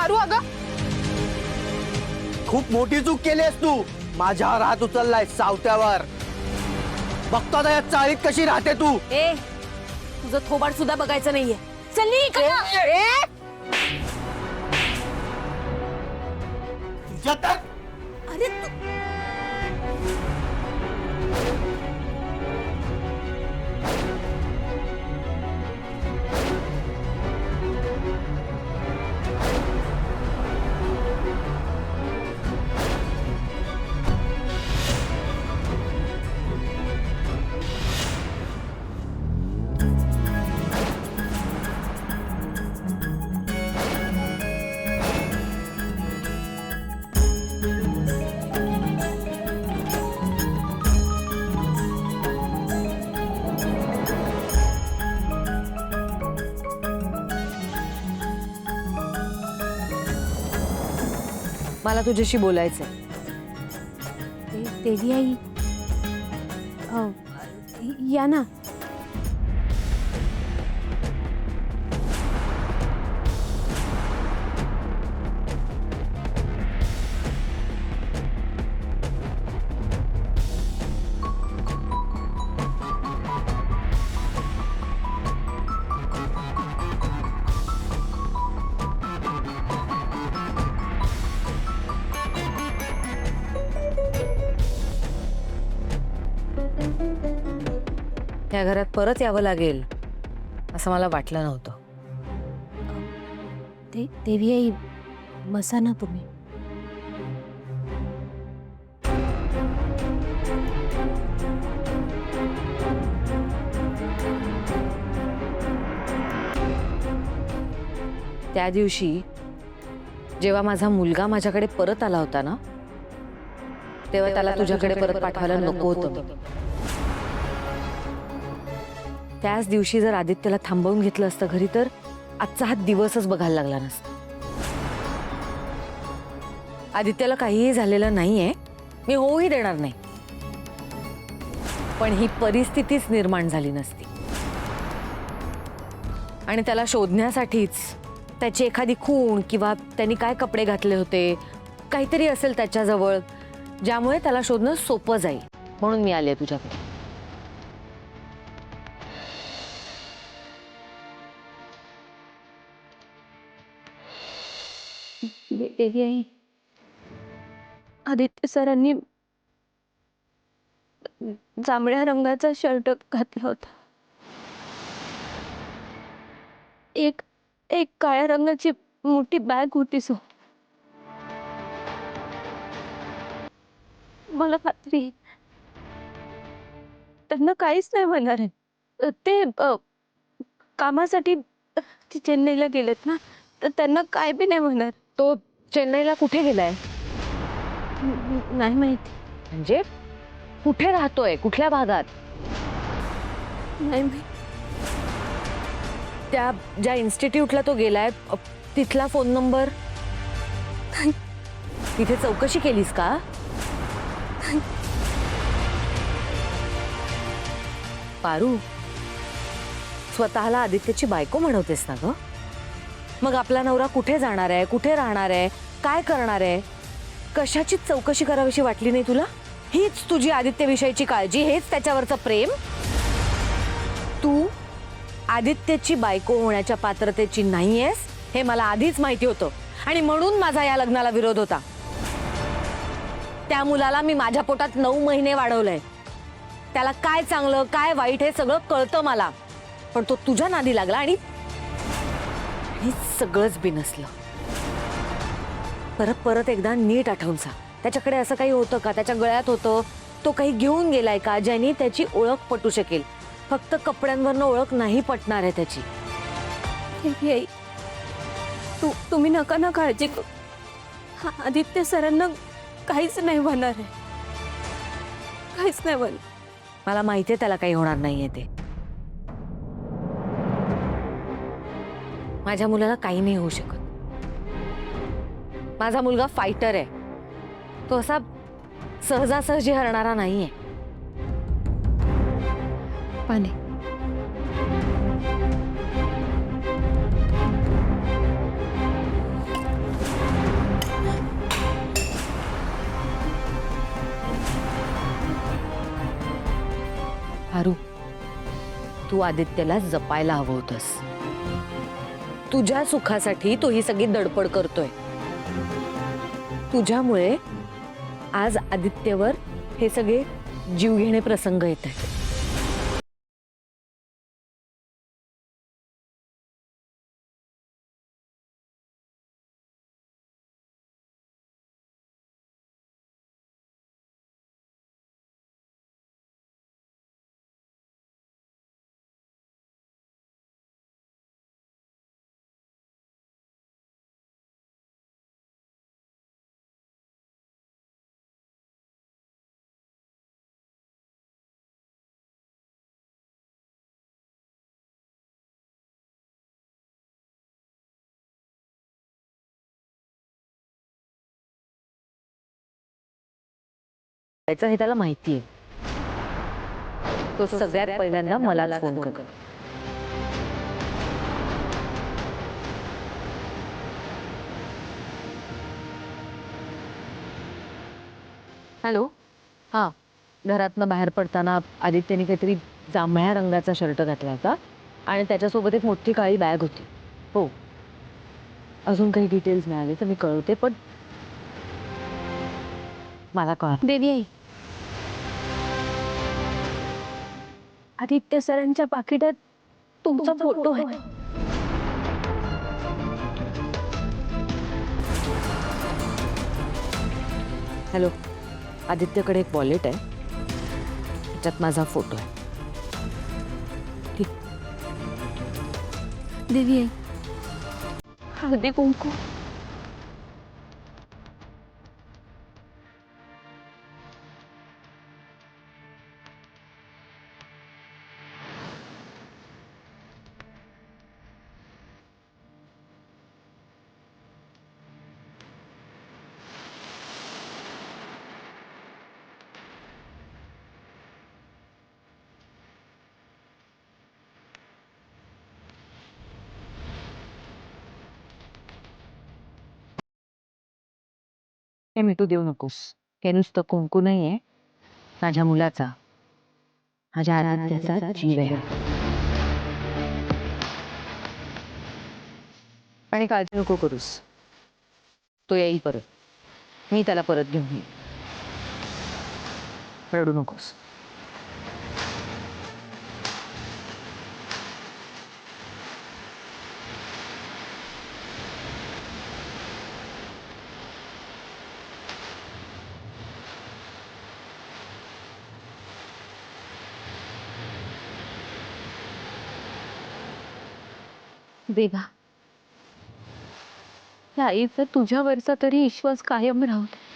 पारू अगं खूप मोठी चूक केलीस तू, माझ्यावर हात उचललाय सावत्यावर। बघतो आता या चाळीत कशी राहते तू। ए तुझं थोबाड सुद्धा बघायचं नाहीये, चल नी इकडं। तुझ्या तर अरे तू मला तुझ्याशी बोलायचंय। देवी आई या ना। या घरात परत यावं लागेल असं मला वाटलं नव्हतं। देवी आई बसा ना तुम्ही। त्या दिवशी जेव्हा माझा मुलगा माझ्याकडे परत आला होता ना, तेव्हा त्याला तुझ्याकडे परत पाठवायला नको होतं। त्याच दिवशी जर आदित्यला थांबवून घेतलं असतं घरी, तर आजचा हा दिवसच बघायला लागला नसता। आदित्यला काहीही झालेलं नाहीये, मी होऊही देणार नाही, पण ही परिस्थितीच निर्माण झाली नसती। आणि त्याला शोधण्यासाठीच त्याची एखादी खूण किंवा त्यांनी काय कपडे घातले होते, काहीतरी असेल त्याच्याजवळ ज्यामुळे त्याला शोधणं सोपं जाईल, म्हणून मी आले तुझ्याकडे। देवी आई आदित्य सरांनी जांभळ्या रंगाचा शर्ट घातला होता, एक काळ्या रंगाची मोठी बॅग होती। मला खात्री आहे त्यांना काहीच नाही होणार आहे। ते कामासाठी चेन्नईला गेलेत ना, तर त्यांना काय बी नाही होणार। तो चेन्नईला कुठे गेलाय? नाही माहिती। म्हणजे कुठे राहतोय, कुठल्या भागात? नाही माहिती। त्या ज्या इन्स्टिट्यूटला तो गेलाय तिथला फोन नंबर? तिथे चौकशी केलीस का? पारू, स्वतःला आदित्यची बायको म्हणवतेस ना ग? मग आपला नवरा कुठे जाणार आहे, कुठे राहणार आहे, काय करणार आहे, कशाची चौकशी करावीशी वाटली नाही तुला? हीच तुझी आदित्यविषयीची काळजी, हेच त्याच्यावरचं प्रेम? तू आदित्यची बायको होण्याच्या पात्रतेची नाहीयेस हे मला आधीच माहिती होतं, आणि म्हणून माझा या लग्नाला विरोध होता। त्या मुलाला मी माझ्या पोटात 9 महिने वाढवलंय, त्याला काय चांगलं काय वाईट हे सगळं कळतं मला, पण तो तुझ्या नादी लागला आणि सगळंच बिनसलं। परत परत एकदा नीट आठवून सांग, त्याच्याकडे असं काही होतं का, त्याच्या गळ्यात होतं, तो काही घेऊन गेलाय का ज्याने त्याची ओळख पटू शकेल? फक्त कपड्यांवरनं ओळख नाही पटणार आहे त्याची। देवी आई तुम्ही नका ना काळजी करू, आदित्य सरांना काहीच नाही होणार आहे, काहीच नाही होणार। मला माहिती आहे त्याला काही होणार नाहीये ते। माझ्या मुलाला काही नाही होऊ शकत। माझा मुलगा फायटर आहे, तो असा सहजासहजी हरणारा नाहीये। पाने तू आदित्यला जपायला हवं होतंस. तुझ्या सुखासाठी तो ही सगळी धडपड करतोय. तुझ्यामुळे आज आदित्यवर हे सगळे जीवघेणे प्रसंग येत आहेत. त्याचं हे त्याला माहिती आहे. तो सगळ्यात पहिल्यांदा मलाच फोन कर. हॅलो. हां, घरातनं बाहेर पडताना आदित्यने काहीतरी जांभळ्या रंगाचा शर्ट घातला होता आणि त्याच्यासोबत एक मोठी काळी बॅग होती. हो, अजून काही डिटेल्स मिळाले तर मी कळवते, पण मला कळा. देवी आई, आदित्य सरांच्या पाकिटात तुमचा फोटो आहे. हॅलो, आदित्यकडे एक वॉलेट आहे, त्याच्यात माझा फोटो आहे. ठीक. देवी आई, हळदी कुंकू. हे मिठू देऊ नकोस. हे नुसतं कुंकू नाहीये, माझ्या मुलाचा, माझ्या आदित्याचा जीव आहे. आणि काळजी नको करूस, तो येईल परत. मी त्याला परत घेऊन येईन. रडू नकोस. देवा, या आईचा तुझ्यावरचा तरी विश्वास कायम राहू दे.